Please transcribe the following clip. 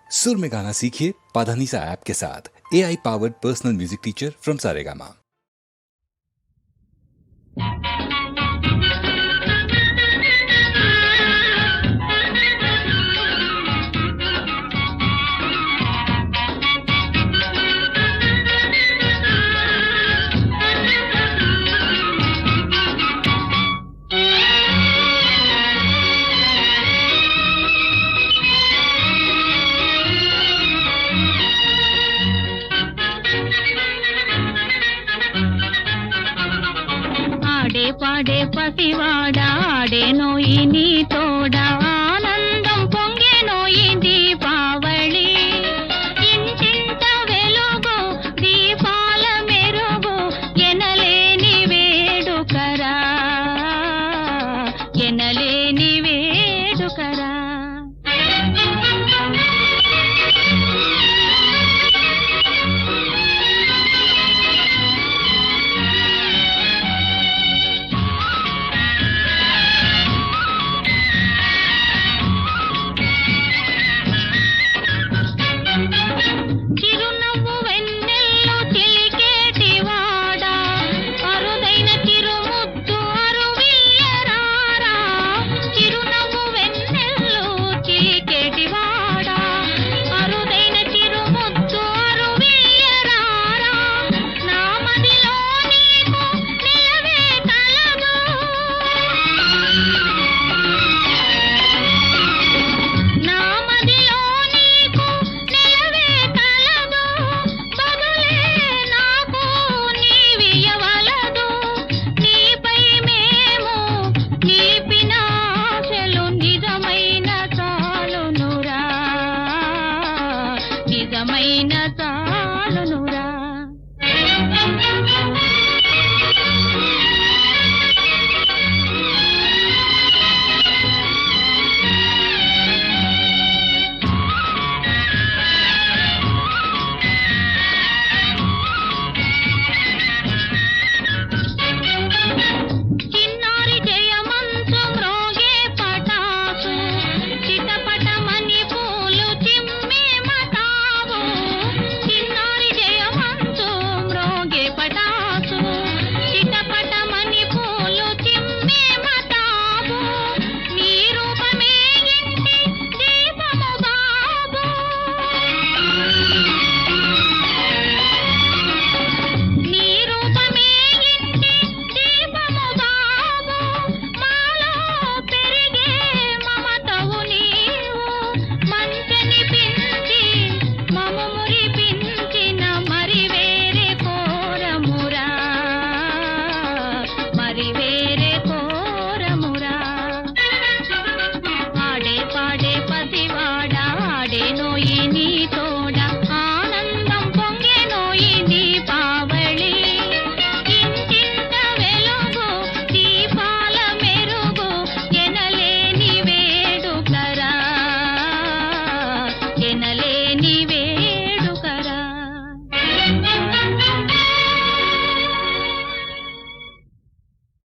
सुर में गाना सीखिए पाधानीसा ऐप के साथ। AI powered personal music teacher from Saregama. ఆడే పాడే పసివాడా ఆడేనోయి నీ తోడా ఆనందం పొంగెనోయి దీపావళి ఇంటింట వెలుగు దీపాల మెరుగు ఎనలేని వేడుకరా ఎనలేని వేడుకరా చిరునవ్వు వెన్నెల్లో చిలికేటివాడా అరుదైన చిరుముద్దు అరువియ్యరారా చిరునవ్వు వెన్నెల్లో చిలికేటివాడా అరుదైన చిరుముద్దు అరువియ్యరారా నా మదిలో నీకు నిలవే కలదు నా మదిలో నీకు నిలవే కలదు బదులే నాకు నీవియ్యవలదు నీపై మేము నిలిపిన ఆశలు నిజమైన చాలునురా నిజమైన చాలునురా